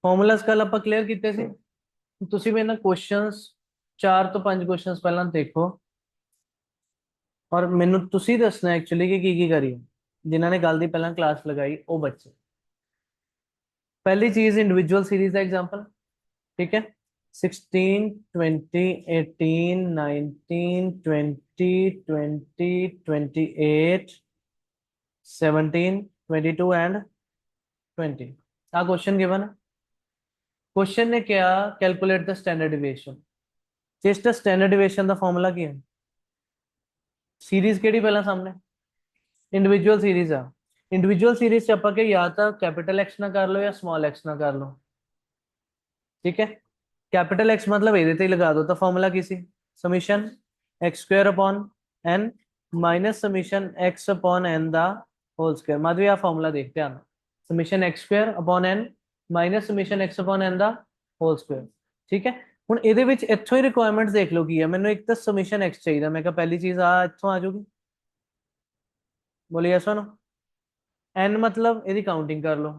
ਫਾਰਮੂਲਾਸ ਕੱਲ ਆਪਾਂ ਕਲੀਅਰ ਕੀਤੇ ਸੀ। ਤੁਸੀਂ ਮੇਰੇ ਨਾਲ ਕੁਐਸਚਨਸ 4 ਤੋਂ 5 ਕੁਐਸਚਨਸ ਪਹਿਲਾਂ ਦੇਖੋ ਔਰ ਮੈਨੂੰ ਤੁਸੀਂ ਦੱਸਣਾ ਐਕਚੁਅਲੀ ਕਿ ਕੀ ਕਰੀਏ। ਜਿਨ੍ਹਾਂ ਨੇ ਗੱਲ ਦੀ ਪਹਿਲਾਂ ਕਲਾਸ ਲਗਾਈ ਉਹ ਬੱਚੇ। पहली चीज इंडिविजुअल सीरीज का एग्जांपल, ठीक है। 16, 20, 18, 19, 20, 20, 28, 17, 22 एंड 20। आ क्वेश्चन गिवन है। क्वेश्चन ने क्या, कैलकुलेट द स्टैंडर्ड डिविएशन। जिस स्टैंडर्ड डिविएशन का फॉर्मूला की है, सीरीज केड़ी पहला सामने इंडिविजुअल सीरीज आ। इंडिविजुअल सीरीज च आपां के या तो कैपिटल एक्स ना कर लो या स्मॉल एक्स ना कर लो, ठीक है। कैपिटल एक्स मतलब ये ही लगा दो, तो फॉर्मूला की सी summation x square upon n minus summation x upon n the whole square. Madhavi आ फॉर्मूला देखते हैं, summation x square upon n minus summation x upon n the whole square, ठीक है। ਹੁਣ ਇਹਦੇ ਵਿੱਚ ਇੱਥੋਂ ਹੀ ਰਿਕੁਆਇਰਮੈਂਟਸ ਦੇਖ ਲਓ ਕੀ ਹੈ। ਮੈਨੂੰ ਇੱਕ ਤਾਂ ਸਮੀਸ਼ਨ x ਚਾਹੀਦਾ, ਮੈਂ ਕਿਹਾ ਪਹਿਲੀ ਚੀਜ਼ ਆ ਇੱਥੋਂ ਆ ਜਾਊਗੀ, ਬੋਲੀਏ ਸੁਣੋ। n मतलब ਇਹਦੀ ਕਾਊਂਟਿੰਗ ਕਰ ਲਓ।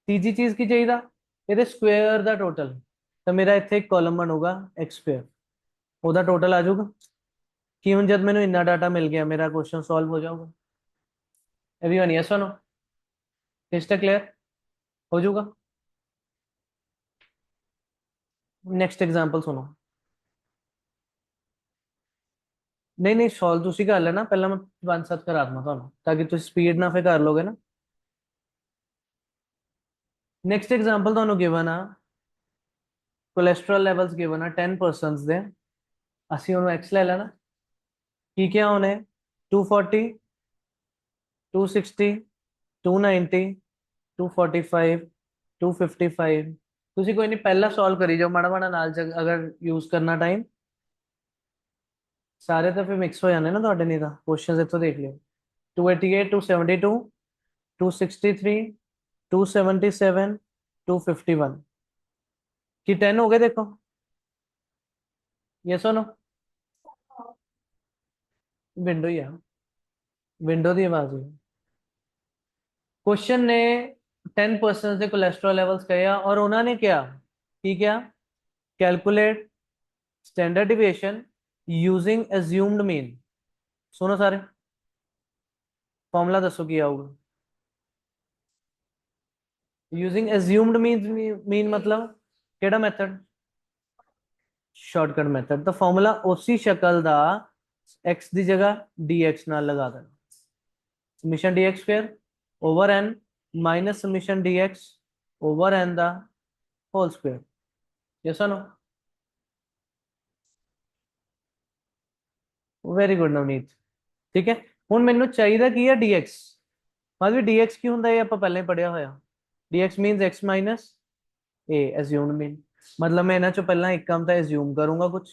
ਤੀਜੀ ਚੀਜ਼ ਕੀ ਚਾਹੀਦਾ, ਇਹਦੇ ਸਕੁਆयर ਦਾ ਟੋਟਲ। ਤਾਂ ਮੇਰਾ ਇੱਥੇ ਇੱਕ ਕਾਲਮ ਬਣੂਗਾ x ਸਕੁਆयर, ਉਹਦਾ ਟੋਟਲ ਆ ਜਾਊਗਾ। ਕਿ ਹੁਣ ਜਦ ਮੈਨੂੰ ਇੰਨਾ ਡਾਟਾ ਮਿਲ ਗਿਆ ਮੇਰਾ क्वेश्चन सॉल्व हो जाऊगा। एवरीवन यस और नो, क्रिस्टल क्लियर हो जाऊगा। नेक्स्ट एग्जांपल सुनो। नहीं नहीं सॉल्व ਤੁਸੀਂ ਕਰ ਲੈਣਾ, ਪਹਿਲਾਂ ਮੈਂ 5-7 ਕਰਾ ਦਵਾਂ ਤੁਹਾਨੂੰ ਤਾਂ ਕਿ ਤੁਸੀਂ ਸਪੀਡ ਨਾਲ ਫੇ ਕਰ ਲੋਗੇ ਨਾ। नेक्स्ट एग्जांपल ਤੁਹਾਨੂੰ ਗਿਵਨ ਆ, ਕੋਲੇਸਟ੍ਰੋਲ ਲੈਵਲਸ ਗਿਵਨ ਆ 10% ਦੇ। ਅਸੀਂ ਉਹਨੂੰ x ਲੈ ਲੈਣਾ। ਕੀ ਕਿਹਾ ਉਹਨੇ, 240, 260, 290, 245, 255। ਤੁਸੀਂ ਕੋਈ ਨਹੀਂ ਪਹਿਲਾਂ ਸੋਲਵ ਕਰੀ ਜਾਓ ਮਾੜਾ ਮਾੜਾ ਨਾਲ, ਅਗਰ ਯੂਜ਼ ਕਰਨਾ ਟਾਈਮ। ਸਾਰੇ ਤਾਂ ਫਿਰ ਮਿਕਸ ਹੋ ਜਾਂਦੇ ਨਾ ਤੁਹਾਡੇ, ਨਹੀਂ ਤਾਂ ਕੁਐਸਚਨਸ ਇੱਥੋਂ ਦੇਖ ਲਿਓ। 288, 272, 263, 277, 251। कि 10 हो गए देखो, ये सुनो। विंडो ही है, विंडो की आवाज हुई। क्वेश्चन ने 10% ਦੇ ਕੋਲੇਸਟ੍ਰੋਲ ਲੈਵਲਸ ਕਹੇ ਆ ਔਰ ਉਹਨਾਂ ਨੇ ਕਿਹਾ ਕੀ ਕਿਹਾ, calculate standard deviation using assumed mean. सुनो सारे, फॉर्मूला दसो की आऊगा। यूजिंग एज्यूम्ड मीन मतलब केड़ा मेथड, शॉर्टकट मेथड। तो फॉर्मूला उसी शक्ल दा x दी जगह dx नाल लगा देना। Summation dx square over n minus summation dx over n दा होल स्क्वायर। यस और नो, वेरी गुड नवनीत, ठीक है। ਹੁਣ ਮੈਨੂੰ ਚਾਹੀਦਾ ਕੀ ਹੈ dx। मतलब dx ਕੀ ਹੁੰਦਾ, ਇਹ ਆਪਾਂ ਪਹਿਲਾਂ ਹੀ ਪੜਿਆ ਹੋਇਆ। dx मीन्स x माइनस ए एज्यूम्ड मीन। मतलब मैं ਇਹਨਾਂ ਚੋਂ ਪਹਿਲਾਂ ਇੱਕ ਕੰਮ ਤਾਂ एज्यूम करूंगा कुछ,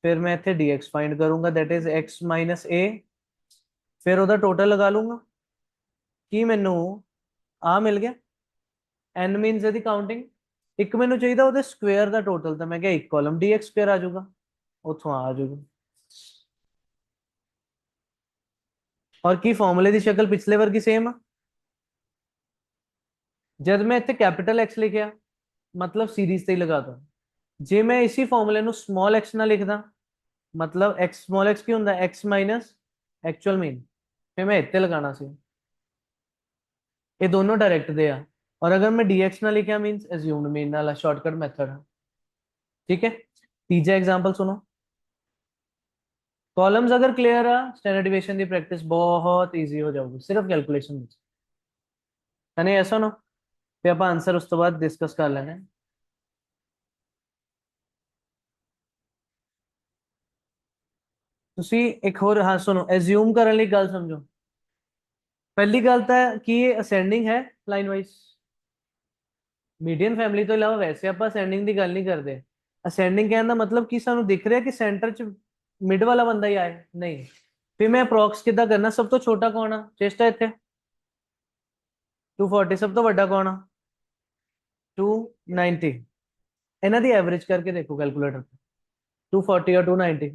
फिर मैं ਇੱਥੇ dx फाइंड करूंगा that is x minus a, फिर ਉਹਦਾ ਟੋਟਲ ਲਗਾ ਲੂੰਗਾ। ਕੀ ਮੈਨੂੰ ਆ ਮਿਲ ਗਿਆ, n मीन्स ਇਹਦੀ ਕਾਊਂਟਿੰਗ। ਇੱਕ ਮੈਨੂੰ ਚਾਹੀਦਾ ਉਹਦੇ ਸਕੁਆयर ਦਾ ਟੋਟਲ, ਤਾਂ ਮੈਂ ਕਿਹਾ ਇੱਕ ਕਾਲਮ dx ਸਕੁਆयर ਆ ਜਾਊਗਾ, ਉੱਥੋਂ ਆ ਜਾਊਗਾ। और की फॉर्मूले की शक्ल पिछले वर्गी सेम आ। जब मैं इतने कैपिटल एक्स लिखा मतलब सीरीज से ही लगा दो। जे मैं इसी फॉर्मूले नु स्मॉल एक्स ना लिखदा मतलब एक्स स्मॉल एक्स की होंदा एक्स माइनस एक्चुअल मीन, फिर मैं इतने लगाना सी। ये दोनों डायरेक्ट दे आ। और अगर मैं dx ना लिखा मींस एज्यूम्ड मीन वाला शॉर्टकट मेथड है, ठीक है। तीसरा एग्जांपल सुनो। कॉलम्स अगर क्लियर है स्टैंडर्ड डिविएशन की प्रैक्टिस बहुत इजी हो जाएगी, सिर्फ कैलकुलेशन है नहीं, ऐसा ना। फिर आप आंसर उस तो बाद डिस्कस कर लेने। ਤੁਸੀਂ ਇੱਕ ਹੋਰ ਹਾਂ ਸੁਣੋ, ਐਜ਼ਿਊਮ ਕਰਨ ਲਈ ਗੱਲ ਸਮਝੋ। ਪਹਿਲੀ ਗੱਲ ਤਾਂ ਕਿ ਇਹ ਅਸੈਂਡਿੰਗ ਹੈ ਲਾਈਨ ਵਾਈਜ਼। ਮੀਡੀਅਨ ਫੈਮਿਲੀ ਤੋਂ ਇਲਾਵਾ ਵੈਸੇ ਆਪਾਂ ਅਸੈਂਡਿੰਗ ਦੀ ਗੱਲ ਨਹੀਂ ਕਰਦੇ। ਅਸੈਂਡਿੰਗ ਕਹਿਣ ਦਾ ਮਤਲਬ ਕਿ ਸਾਨੂੰ ਦਿਖ ਰਿਹਾ ਕਿ ਸੈਂਟਰ 'ਚ ਮਿਡ ਵਾਲਾ ਬੰਦਾ ਹੀ ਆਏ, ਨਹੀਂ। ਫਿਰ ਮੈਂ ਅਪਰੋਕਸ ਕਿੱਦਾਂ ਕਰਨਾ, ਸਭ ਤੋਂ ਛੋਟਾ ਕੌਣ ਆ, ਚੇਸਟ ਹੈ ਇੱਥੇ 240, ਸਭ ਤੋਂ ਵੱਡਾ ਕੌਣ ਆ 290। ਇਹਨਾਂ ਦੀ ਐਵਰੇਜ ਕਰਕੇ ਦੇਖੋ ਕੈਲਕੂਲੇਟਰ ਤੇ, 240 और 290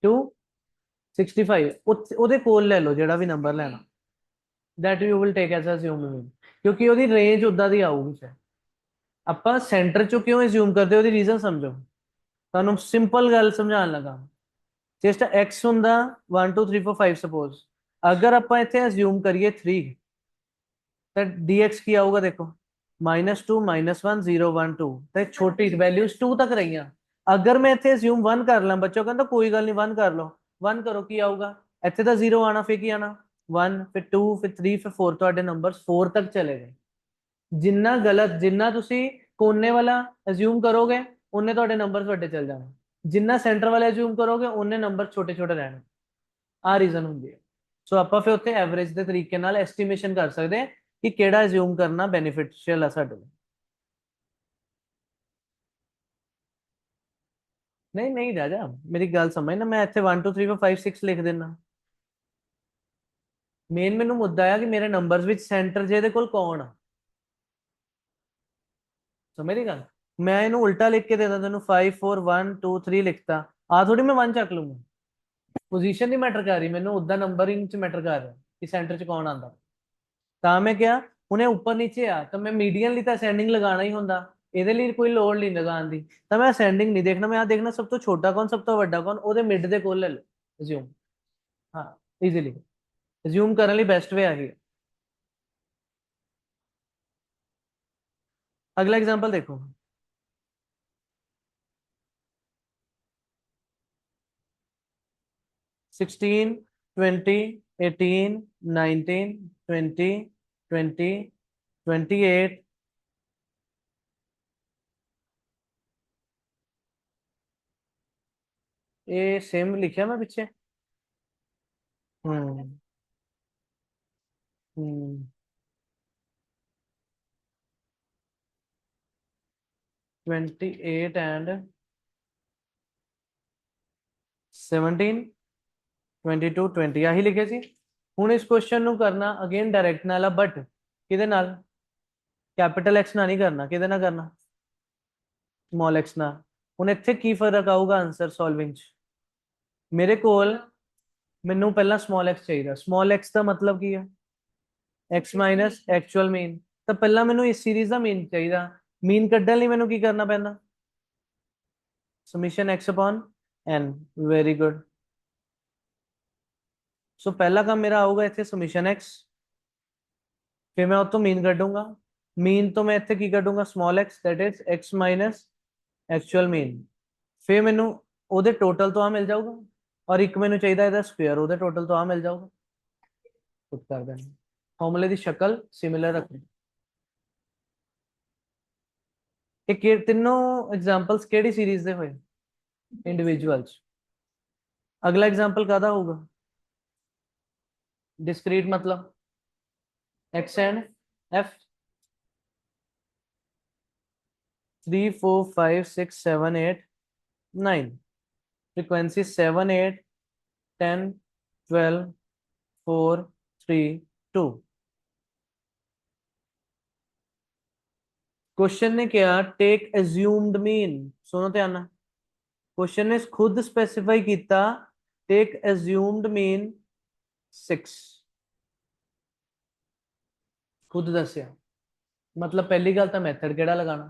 265। ਉਹਦੇ ਕੋਲ ਲੈ ਲਓ ਜਿਹੜਾ ਵੀ ਨੰਬਰ ਲੈਣਾ, that you will take as assumed mean, ਕਿਉਂਕਿ ਉਹਦੀ ਰੇਂਜ ਉਦਾਂ ਦੀ ਆਊਗੀ ਫਿਰ। ਆਪਾਂ ਸੈਂਟਰ ਚੋਂ ਕਿਉਂ ਅਸਿਊਮ ਕਰਦੇ ਉਹਦੀ ਰੀਜ਼ਨ ਸਮਝੋ। ਤੁਹਾਨੂੰ ਸਿੰਪਲ ਗੱਲ ਸਮਝਾਉਣ ਲੱਗਾ। ਜਿਸ x ਹੁੰਦਾ 1 2 3 4 5 ਸਪੋਜ਼, ਅਗਰ ਆਪਾਂ ਇੱਥੇ ਅਸਿਊਮ ਕਰੀਏ 3 ਤਾਂ dx ਕੀ ਆਊਗਾ ਦੇਖੋ, -2 -1 0 1 2, ਤੇ ਛੋਟੀ ਵੈਲਿਊਜ਼ 2 ਤੱਕ ਰਹੀਆਂ। ਅਗਰ ਮੈਂ ਇੱਥੇ ਅਸਿਊਮ 1 ਕਰ ਲਾਂ, ਬੱਚੋ ਕਹਿੰਦਾ ਕੋਈ ਗੱਲ ਨਹੀਂ 1 ਕਰ ਲਓ, 1 ਕਰੋ ਕੀ ਆਊਗਾ, ਇੱਥੇ ਤਾਂ 0 ਆਣਾ, ਫਿਰ ਕੀ ਆਣਾ 1, ਫਿਰ 2, ਫਿਰ 3, ਫਿਰ 4, ਤੁਹਾਡੇ ਨੰਬਰਸ 4 ਤੱਕ ਚਲੇ ਗਏ। ਜਿੰਨਾ ਗਲਤ, ਜਿੰਨਾ ਤੁਸੀਂ ਕੋਨੇ ਵਾਲਾ ਅਸਿਊਮ ਕਰੋਗੇ ਉਹਨੇ ਤੁਹਾਡੇ ਨੰਬਰਸ ਵੱਡੇ ਚੱਲ ਜਾਣੇ, ਜਿੰਨਾ ਸੈਂਟਰ ਵਾਲਾ ਅਸਿਊਮ ਕਰੋਗੇ ਉਹਨੇ ਨੰਬਰ ਛੋਟੇ ਛੋਟੇ ਰਹਿਣੇ। ਆ ਰੀਜ਼ਨ ਹੁੰਦੀ ਹੈ। ਸੋ ਆਪਾਂ ਫਿਰ ਉੱਥੇ ਐਵਰੇਜ ਦੇ ਤਰੀਕੇ ਨਾਲ ਐਸਟੀਮੇਸ਼ਨ ਕਰ ਸਕਦੇ ਕਿ ਕਿਹੜਾ ਅਸਿਊਮ ਕਰਨਾ ਬੈਨੀਫਿਸ਼ੀਅਲ ਆ ਸਾਡੇ ਲਈ। ਨਹੀਂ ਨਹੀਂ ਰਾਜਾ, ਮੇਰੀ ਗੱਲ ਸਮਝ ਨਾ, ਮੈਂ ਇੱਥੇ 1 2 3 4 5 6 ਲਿਖ ਦੇਣਾ। ਮੇਨ ਮੈਨੂੰ ਮੁੱਦਾ ਆ ਕਿ ਮੇਰੇ ਨੰਬਰਸ ਵਿੱਚ ਸੈਂਟਰ ਜਿਹਦੇ ਕੋਲ ਕੌਣ ਆ, ਸਮਝ ਰਹੀ ਗੱਲ। ਮੈਂ ਇਹਨੂੰ ਉਲਟਾ ਲਿਖ ਕੇ ਦੇਦਾ ਤੈਨੂੰ 5 4 1 2 3 ਲਿਖਤਾ, ਆ ਥੋੜੀ ਮੈਂ 1 ਚੱਕ ਲੂੰਗਾ। ਪੋਜੀਸ਼ਨ ਨਹੀਂ ਮੈਟਰ ਕਰ ਰਹੀ, ਮੈਨੂੰ ਉਦਾਂ ਨੰਬਰਿੰਗ ਚ ਮੈਟਰ ਕਰ ਰਿਹਾ ਕਿ ਸੈਂਟਰ ਚ ਕੌਣ ਆਂਦਾ। ਤਾਂ ਮੈਂ ਕਿਹਾ ਹੁਣੇ ਉੱਪਰ ਨੀਚੇ ਆ ਤਾਂ ਮੈਂ ਮੀਡੀਅਨ ਲਈ ਤਾਂ ਅਸੈਂਡਿੰਗ ਲਗਾਣਾ ਹੀ ਹੁੰਦਾ, ਇਹਦੇ ਲਈ ਕੋਈ ਲੋੜ ਨਹੀਂ ਲਗਾਉਣ ਦੀ। ਤਾਂ ਮੈਂ ਅਸੈਂਡਿੰਗ ਨਹੀਂ ਦੇਖਣਾ, ਮੈਂ ਆ ਦੇਖਣਾ ਸਭ ਤੋਂ ਛੋਟਾ ਕੌਣ ਸਭ ਤੋਂ ਵੱਡਾ ਕੌਣ, ਉਹਦੇ ਮਿਡ ਦੇ ਕੋਲ ਲੈ ਲਓ ਅਸਿਊਮ। ਹਾਂ, ਈਜ਼ੀਲੀ ਅਸਿਊਮ ਕਰਨ ਲਈ ਬੈਸਟ ਵੇ ਆਹੀ ਹੈ। ਅਗਲਾ ਐਗਜ਼ਾਮਪਲ ਦੇਖੋ, 16 20 18 19 20 20 28। ਇਹ ਸੇਮ ਲਿਖਿਆ ਮੈਂ ਪਿੱਛੇ। ਹम्म हम्म 28 एंड 17 22 20 ਆਹੀ ਲਿਖਿਆ ਸੀ। ਹੁਣ ਇਸ ਕੁਐਸਚਨ ਨੂੰ ਕਰਨਾ ਅਗੇਨ ਡਾਇਰੈਕਟ ਨਾਲ ਆ, ਬਟ ਕਿਹਦੇ ਨਾਲ, ਕੈਪੀਟਲ ਐਕਸ ਨਾਲ ਨਹੀਂ ਕਰਨਾ, ਕਿਹਦੇ ਨਾਲ ਕਰਨਾ, ਸਮਾਲ ਐਕਸ ਨਾਲ। ਹੁਣ ਇੱਥੇ ਕੀ ਫਰਕ ਆਊਗਾ ਆਨਸਰ ਸੋਲਵਿੰਗ ਚ, ਮੇਰੇ ਕੋਲ ਮੈਨੂੰ ਪਹਿਲਾਂ ਸਮਾਲ ਐਕਸ ਚਾਹੀਦਾ, ਸਮਾਲ ਐਕਸ ਦਾ ਮਤਲਬ ਕੀ ਹੈ, x ਮਾਈਨਸ ਐਕਚੁਅਲ ਮੀਨ। ਤਾਂ ਪਹਿਲਾਂ ਮੈਨੂੰ ਇਸ ਸੀਰੀਜ਼ ਦਾ ਮੀਨ ਚਾਹੀਦਾ, ਮੀਨ ਕੱਢਣ ਲਈ ਮੈਨੂੰ ਕੀ ਕਰਨਾ ਪੈਂਦਾ, summation x upon n। Very good. So ਪਹਿਲਾ ਕੰਮ ਮੇਰਾ ਆਊਗਾ ਇੱਥੇ ਸਮੀਸ਼ਨ x, ਫਿਰ ਮੈਂ ਉਤੋਂ ਮੀਨ ਕੱਢੂੰਗਾ, ਮੀਨ ਤੋਂ ਮੈਂ ਇੱਥੇ ਕੀ ਕੱਢੂੰਗਾ small x, that is x minus actual mean. ਫਿਰ ਮੈਨੂੰ ਉਹਦੇ ਟੋਟਲ ਤੋਂ ਆ ਮਿਲ ਜਾਊਗਾ, ਔਰ ਇੱਕ ਮੈਨੂੰ ਚਾਹੀਦਾ ਇਹਦਾ ਸਕੁਅਰ, ਉਹਦੇ ਟੋਟਲ ਤੋਂ ਆ ਮਿਲ ਜਾਊਗਾ। ਪੁੱਟ ਕਰ ਦੇਣਾ, ਫਾਰਮੂਲੇ ਦੀ ਸ਼ਕਲ ਸਿਮਿਲਰ ਰੱਖਣੀ। ਇਹ ਤਿੰਨੋਂ ਐਗਜ਼ਾਮਪਲਸ ਕਿਹੜੀ ਸੀਰੀਜ਼ ਦੇ ਹੋਏ, ਇੰਡੀਵਿਜੂਅਲਸ। ਅਗਲਾ ਐਗਜ਼ਾਮਪਲ ਕਾਹਦਾ ਹੋਊਗਾ, डिस्क्रीट मतलब x and f, 3 4 5 6 7 8 9, frequency 7 8 10 12 4 3 2। Question ने क्या, टेक एज्यूम्ड मीन, सुनो ध्यान ना, क्वेश्चन ने खुद स्पेसिफाई किया टेक एज्यूम्ड मीन 6, खुद दसिया। मतलब पहली गल तो मैथड केड़ा लगाना,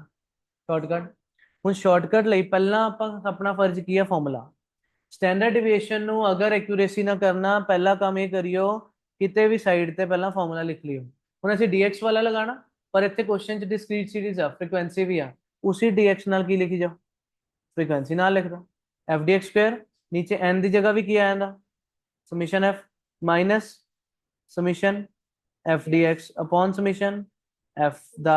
शॉर्टकट। ਹੁਣ ਸ਼ਾਰਟਕਟ ਲਈ ਪਹਿਲਾਂ ਆਪਾਂ ਆਪਣਾ ਫਰਜ਼ ਕੀ ਹੈ, ਫਾਰਮੂਲਾ। ਸਟੈਂਡਰਡ ਡਿਵੀਏਸ਼ਨ ਨੂੰ ਅਗਰ ਐਕਿਊਰੇਸੀ ਨਾ ਕਰਨਾ, ਪਹਿਲਾ ਕੰਮ ਇਹ ਕਰਿਓ ਕਿਤੇ ਵੀ ਸਾਈਡ ਤੇ ਪਹਿਲਾਂ ਫਾਰਮੂਲਾ ਲਿਖ ਲਿਓ। ਹੁਣ ਅਸੀਂ dx ਵਾਲਾ ਲਗਾਣਾ, ਪਰ ਇੱਥੇ ਕੁਐਸਚਨ ਚ ਡਿਸਕ੍ਰੀਟ ਸੀਰੀਜ਼ ਆ, ਫ੍ਰੀਕੁਐਂਸੀ ਵੀ ਆ, ਉਸੇ dx ਨਾਲ ਕੀ ਲਿਖੀ ਜਾਓ, ਫ੍ਰੀਕੁਐਂਸੀ ਨਾਲ ਲਿਖ ਦੋ। एफ डी एक्स स्क्वायर, नीचे n की जगह भी की आया summation f minus summation f d x upon summation f ਦਾ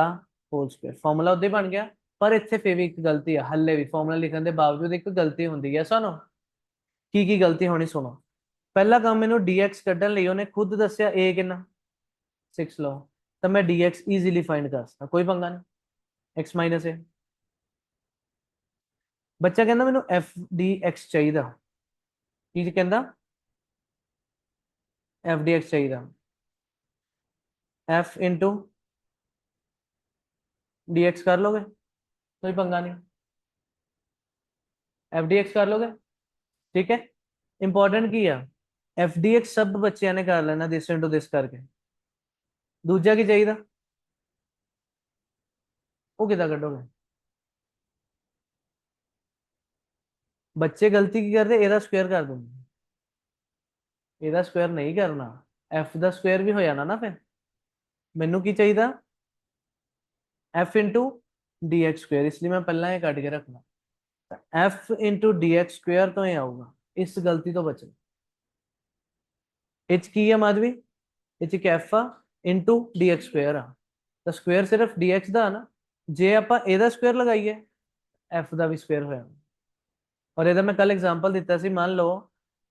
ਹੋਲ ਸਕੁਅਰ। ਫਾਰਮੂਲਾ ਉਦੋਂ ਹੀ ਬਣ ਗਿਆ, ਪਰ ਇੱਥੇ ਫਿਰ ਵੀ ਇੱਕ ਗਲਤੀ ਹੈ, ਹੱਲੇ ਵੀ ਫਾਰਮੂਲਾ ਲਿਖਣ ਦੇ ਬਾਵਜੂਦ ਇੱਕ ਗਲਤੀ ਹੁੰਦੀ ਹੈ। ਸੁਣੋ ਕੀ ਗਲਤੀ ਹੋਣੀ, ਸੁਣੋ। ਪਹਿਲਾ ਕੰਮ ਮੈਨੂੰ dx ਕੱਢਣ ਲਈ ਉਹਨੇ ਖੁਦ ਦੱਸਿਆ a ਕਿੰਨਾ 6 ਲਓ, ਤਾਂ ਮੈਂ dx ਈਜ਼ੀਲੀ ਫਾਈਂਡ ਕਰ ਸਕਦਾ, ਕੋਈ ਪੰਗਾ ਨਹੀਂ, x ਮਾਈਨਸ a। ਬੱਚਾ ਕਹਿੰਦਾ ਮੈਨੂੰ f dx ਚਾਹੀਦਾ, ਕੀ ਕਹਿੰਦਾ f dx ਚਾਹੀਦਾ, f इंटू dx कर लोगे, कोई पंगा नहीं, एफ डी एक्स कर लोगे, ठीक है। इंपॉर्टेंट की है, एफ डी एक्स सब बच्चों ने कर लेना दिस इंटू दिस करके, दूजा की चाहिए वो कितना कटोगे? बच्चे गलती की करते एदा स्क्वायर कर दूंगे। एदा स्क्वायर नहीं करना, एफ ਦਾ स्क्वायर भी हो जाना ना फिर। मैनू की चाहिए? F into d x square, इसलिए मैं पहला ये कट के रखना। F into d x square तो ये आऊगा, इस गलती तो बचे। इच की है माधवी, इच एक एफ आ इंटू डी एक्स स्क्वायर आ। तो स्क्वायर सिर्फ डी एक्स ਦਾ ਨਾ, ਜੇ ਆਪਾਂ ਇਹਦਾ ਸਕੁਅਰ ਲਗਾਈਏ एफ ਦਾ ਵੀ ਸਕੁਅਰ ਹੋਇਆ। और ਇਹਦਾ मैं कल एग्जांपल ਦਿੱਤਾ ਸੀ, मान लो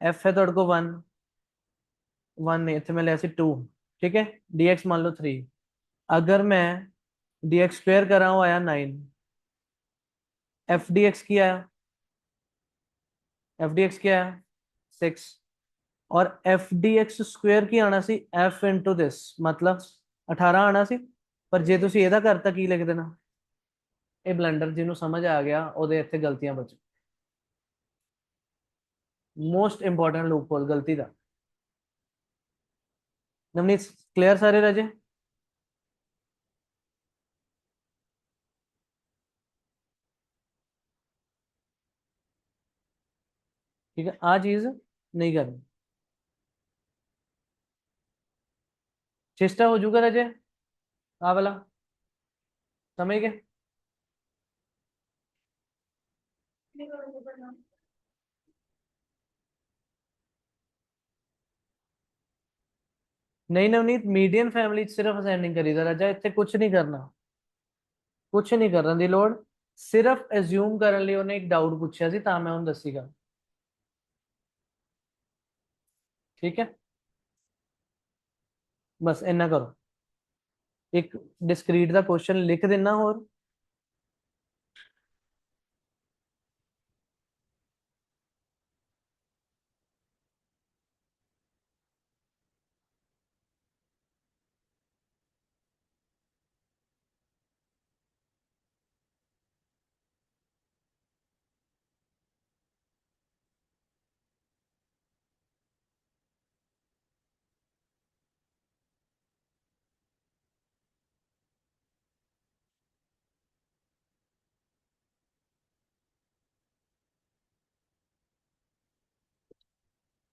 एफ है ਤੁਹਾਡੇ ਕੋਲ 1, 1 नहीं इतने मैं लिया सी 2, ठीक है, dx मान लो 3। अगर मैं dx स्क्वायर कर रहा हूँ आया 9, एफ dx की आया, एफ dx क्या आया 6, और एफ dx स्क्वायर की आना सी एफ इंटू दिस, मतलब 18 आना सी। पर जे ਤੁਸੀਂ ਇਹਦਾ ਕਰਤਾ ਕੀ ਲਿਖ ਦੇਣਾ? ਇਹ ਬਲੈਂਡਰ ਜਿਹਨੂੰ ਸਮਝ ਆ ਗਿਆ ਉਹਦੇ ਇੱਥੇ ਗਲਤੀਆਂ ਬਚ। मोस्ट इंपॉर्टेंट लूप होल गलती ਦਾ। नवनीत क्लियर सारे राजे? ठीक है, आ चीज नहीं करनी। चेष्टा हो जाऊगा राजे, आ वाला समझ गए? नहीं नवनीत, मीडियन फैमिली सिर्फ असेंडिंग करीदा राजा, ਇੱਥੇ ਕੁਝ ਨਹੀਂ ਕਰਨਾ, ਕੁਝ ਨਹੀਂ ਕਰਨ ਦੀ ਲੋੜ। ਸਿਰਫ ਐਜ਼ਿਊਮ ਕਰਨ ਲਈ ਉਹਨੇ ਇੱਕ ਡਾਊਟ ਪੁੱਛਿਆ ਸੀ ਤਾਂ ਮੈਂ ਉਹਨੂੰ ਦੱਸੀਗਾ। ठीक है, बस इन्ना करो। एक डिस्क्रीट ਦਾ क्वेश्चन लिख देना और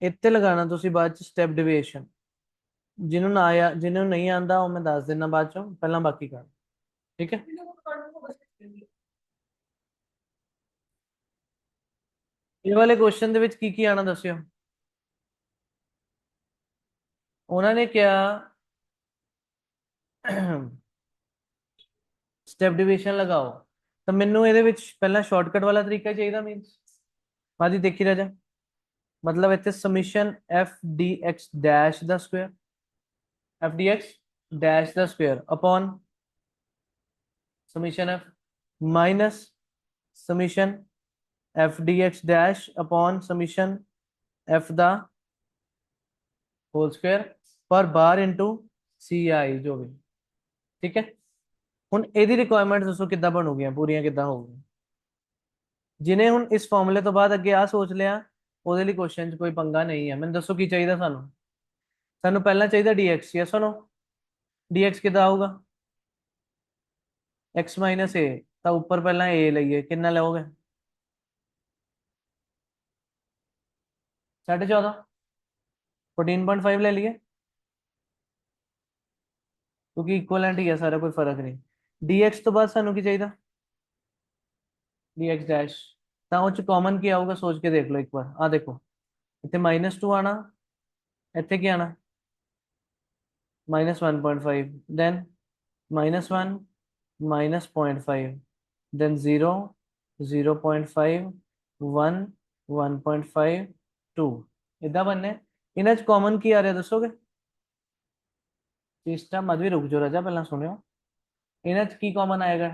ਇੱਥੇ ਲਗਾਣਾ ਤੁਸੀਂ ਬਾਅਦ ਚ ਸਟੈਪ ਡਿਵੀਏਸ਼ਨ। ਜਿਹਨੂੰ ਨਾ ਆਇਆ, ਜਿਹਨੂੰ ਨਹੀਂ ਆਂਦਾ ਉਹ ਮੈਂ ਦੱਸ ਦੇਣਾ ਬਾਅਦ ਚੋਂ, ਪਹਿਲਾਂ ਬਾਕੀ ਕਰ। ਠੀਕ ਹੈ, ਇਹ ਵਾਲੇ ਕੁਐਸਚਨ ਦੇ ਵਿੱਚ ਕੀ ਕੀ ਆਣਾ ਦੱਸਿਓ। ਉਹਨਾਂ ਨੇ ਕਿਹਾ ਸਟੈਪ ਡਿਵੀਏਸ਼ਨ ਲਗਾਓ, ਤਾਂ ਮੈਨੂੰ ਇਹਦੇ ਵਿੱਚ ਪਹਿਲਾਂ ਸ਼ਾਰਟਕਟ ਵਾਲਾ ਤਰੀਕਾ ਚਾਹੀਦਾ। ਮੀਨਸ ਬਾਦੀ ਦੇਖੀ ਰਾਜਾ, मतलब ਇੱਥੇ summation f d x dash the square, f d x dash the square upon summation f minus summation f d x dash upon summation f the whole square पर बार इंटू सी आई जो भी। ठीक है, ਹੁਣ ਇਹਦੀ ਰਿਕੁਆਇਰਮੈਂਟ ਦੱਸੋ ਕਿੱਦਾਂ ਬਣੂਗੀਆਂ, ਪੂਰੀਆਂ ਕਿੱਦਾਂ ਹੋਊਗੀਆਂ। ਜਿਹਨੇ ਹੁਣ ਇਸ ਫਾਰਮੂਲੇ ਤੋਂ ਬਾਅਦ ਅੱਗੇ ਆ ਸੋਚ ਲਿਆ ਉਹਦੇ ਲਈ ਕੁਐਸਚਨ 'ਚ ਕੋਈ ਪੰਗਾ ਨਹੀਂ ਹੈ। ਮੈਨੂੰ ਦੱਸੋ ਕੀ ਚਾਹੀਦਾ ਸਾਨੂੰ? ਸਾਨੂੰ ਪਹਿਲਾਂ ਚਾਹੀਦਾ dx, yes or no? dx ਕਿੱਦਾਂ ਆਊਗਾ? x ਮਾਈਨਸ a, ਤਾਂ ਉੱਪਰ ਪਹਿਲਾਂ a ਲਈਏ, ਕਿੰਨਾ ਲਓਗੇ? 14.5, 14.5 ले लिए, क्योंकि इक्वलेंट ही है सारा, कोई फर्क नहीं। dx तो बाद सानू की चाहिए dx डैश, ਤਾਂ ਉਹ ਚ ਕਾਮਨ ਕੀ ਆਊਗਾ ਸੋਚ ਕੇ ਦੇਖ ਲਓ ਇੱਕ ਵਾਰ। ਆ ਦੇਖੋ ਇੱਥੇ -2 ਆਣਾ, ਇੱਥੇ ਕੀ ਆਣਾ -1.5, then -1 -0.5, then 0, 0.5, 1, 1.5, 2 ਇਦਾਂ बनने। ਇਹਨਾਂ ਚ ਕਾਮਨ ਕੀ ਆ ਰਿਹਾ ਦੱਸੋਗੇ? ਚੇਸਟਾ ਮਧਵੀ ਰੁਕ ਜਾਓ ਰਾਜਾ, ਪਹਿਲਾਂ ਸੁਣਿਓ। ਇਹਨਾਂ ਚ ਕੀ ਕਾਮਨ ਆਏਗਾ?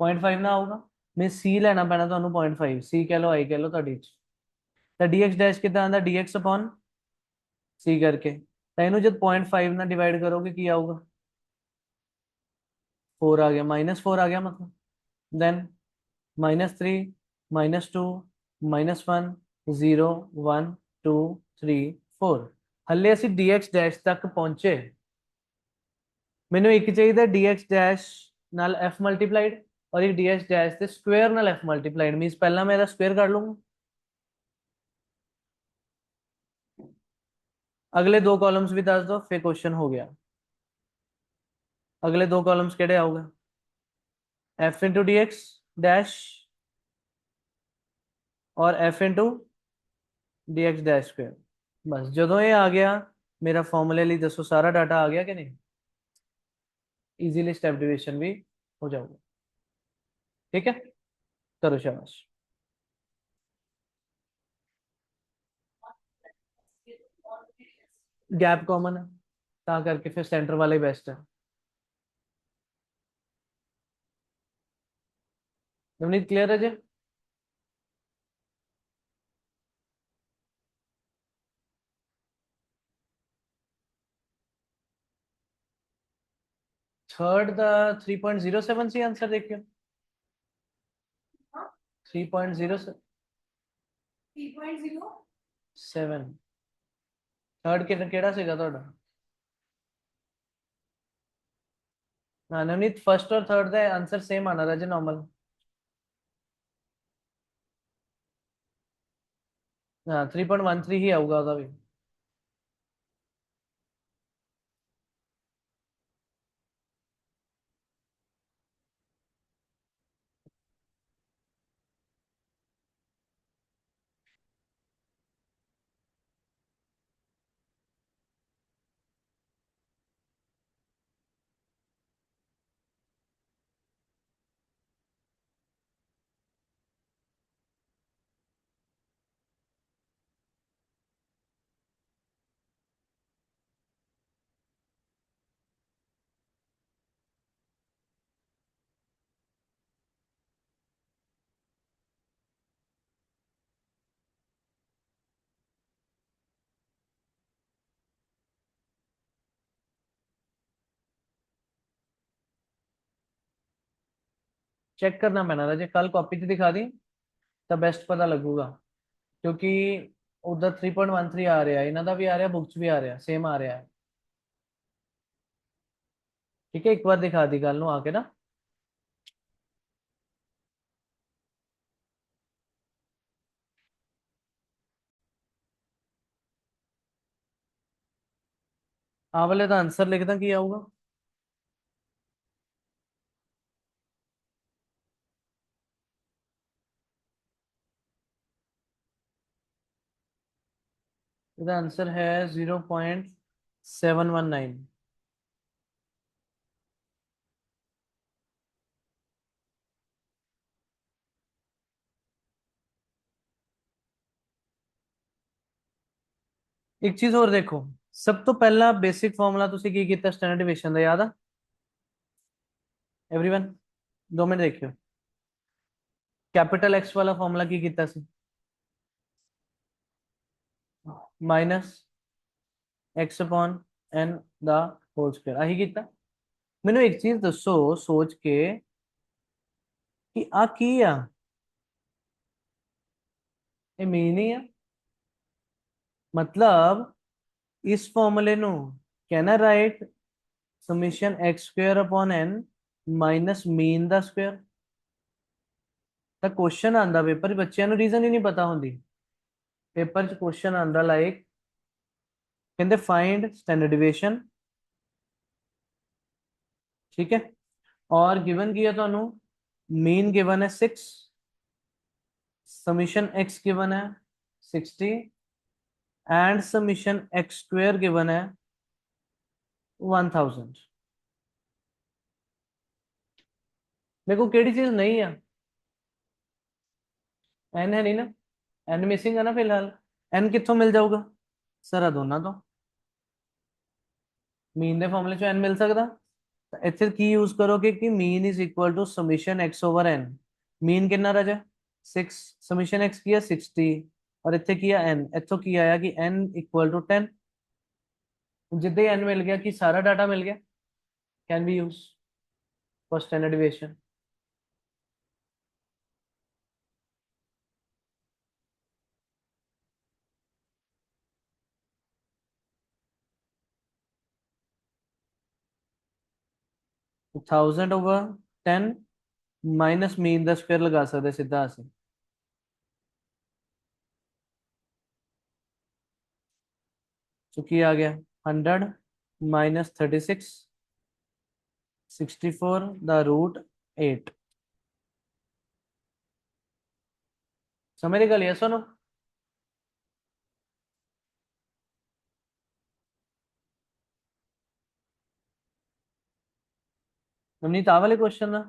0.5 ਨਾ ਆਊਗਾ, ਮੈਂ c ਲੈਣਾ ਪੈਣਾ ਤੁਹਾਨੂੰ 0.5, c कह लो i कह लो ਤੁਹਾਡੀ ਚ। ਤਾਂ dx ਡੈਸ਼ ਕਿੱਦਾਂ ਆਂਦਾ? dx upon c ਕਰਕੇ। ਤਾਂ ਇਹਨੂੰ ਜਦ 0.5 ਨਾਲ ਡਿਵਾਈਡ ਕਰੋਗੇ ਕੀ ਆਊਗਾ? 4 आ गया, -4 आ गया मतलब। देन -3, -2, -1, 0, 1, 2, 3, 4। हल्ले ਅਸੀਂ dx ਡੈਸ਼ ਤੱਕ ਪਹੁੰਚੇ। ਮੈਨੂੰ ਇੱਕ ਚਾਹੀਦਾ dx ਡੈਸ਼ ਨਾਲ f ਮਲਟੀਪਲਾਈਡ ਔਰ ਇੱਕ dx ਡੈਸ਼ ਦੇ ਸਕੁਅਰ ਨਾਲ f ਮਲਟੀਪਲਾਈਡ ਮੀਨਸ ਪਹਿਲਾਂ ਮੈਂ ਇਹਦਾ ਸਕੁਅਰ ਕਰ ਲੂੰਗਾ। अगले दो कॉलम्स भी दस दो फिर क्वेश्चन हो गया। अगले दो कॉलम्स केड़े आओगे? F into d x dash और f into d x dash square. बस जो ये आ गया मेरा फॉर्मूले लिए दसो सारा डाटा आ गया कि नहीं? इजीली स्टेप डिवीजन भी हो जाओगे। ठीक है, करो शाबाश। गैप कॉमन है ता करके फिर सेंटर वाले बेस्ट है। नवनीत क्लियर है जी? थर्ड द 3.07 सी आंसर देखियो। 3.07 थर्ड केड़ा सीगा ਤੁਹਾਡਾ? हाँ नवनीत फर्स्ट और थर्ड का आंसर सेम आना राजे नॉर्मल। हाँ 3.13 ही आऊगा ਉਹਦਾ भी। चेक करना पैना राजे कल कॉपी ਤੇ ਦਿਖਾ ਦੀ ਤਾਂ ਬੈਸਟ ਪਤਾ ਲੱਗੂਗਾ ਕਿਉਂਕਿ ਉਧਰ 3.13 ਆ ਰਿਹਾ ਇਹਨਾਂ ਦਾ ਵੀ ਆ ਰਿਹਾ ਬੁੱਕ 'ਚ ਵੀ ਆ ਰਿਹਾ ਸੇਮ ਆ ਰਿਹਾ। ठीक है एक बार दिखा दी कल ਨੂੰ ਆ ਕੇ ਨਾ। ਆ ਵਾਲੇ ਦਾ ਆਨਸਰ ਲਿਖਦਾ ਕੀ ਆਊਗਾ? ਇਹਦਾ आंसर है 0.719। एक चीज और देखो सब तो पहला बेसिक फॉर्मूला ਤੁਸੀਂ ਕੀ ਕੀਤਾ स्टैंडर्ड डिवीजन ਦਾ याद आ एवरीवन? 2 मिनट देखियो कैपिटल एक्स वाला फॉर्मूला की ਕੀਤਾ ਸੀ? Minus x upon n the whole square आही ਕੀਤਾ। ਮੈਨੂੰ एक चीज दसो सोच के कि आ की आ ये मीन ही है मतलब इस फॉर्मूले नु कहना right summation x square upon n minus mean the square. ਤਾਂ क्वेश्चन ਆਂਦਾ पेपर ਬੱਚਿਆਂ ਨੂੰ ਰੀਜ਼ਨ ਹੀ ਨਹੀਂ ਪਤਾ ਹੁੰਦੀ पेपर ਚ क्वेश्चन ਆਂਦਾ ਲਾਈਕ ਕਹਿੰਦੇ फाइंड स्टैंडर्ड डिवीजन। ठीक है और गिवन किया ਤੁਹਾਨੂੰ मीन गिवन है 6 समीशन एक्स गिवन है 60 and summation x square given है 1000। मेरे को केड़ी चीज नहीं है एन है नहीं ना एन मिसिंग है ना फिलहाल। एन कितों मिल जाऊगा सर दोनों तो मीन ਦੇ ਫਾਰਮੂਲੇ ਚੋਂ n ਮਿਲ ਸਕਦਾ। ਤਾਂ ਇੱਥੇ ਕੀ ਯੂਜ਼ ਕਰੋਗੇ ਕਿ mean is equal to summation x over n। Mean ਕਿੰਨਾ ਰਾਜਾ 6 ਸਮੀਸ਼ਨ x ਕੀ ਹੈ 60 और ਇੱਥੇ ਕੀ ਹੈ n ਇੱਥੋਂ ਕੀ ਆਇਆ ਕਿ n ਇਕੁਅਲ ਟੂ 10। ਜਿੱਦਾਂ ਹੀ n ਮਿਲ ਗਿਆ ਕਿ ਸਾਰਾ ਡਾਟਾ ਮਿਲ ਗਿਆ can be use for standard division. 1000/10 minus mean the square लगा सकते सीधा ਅਸੀਂ। तो ਕੀ आ गया 100 माइनस 36 64 द रूट 8। समझ गई गल सुनो। नवनीत आ वाले क्वेश्चन ना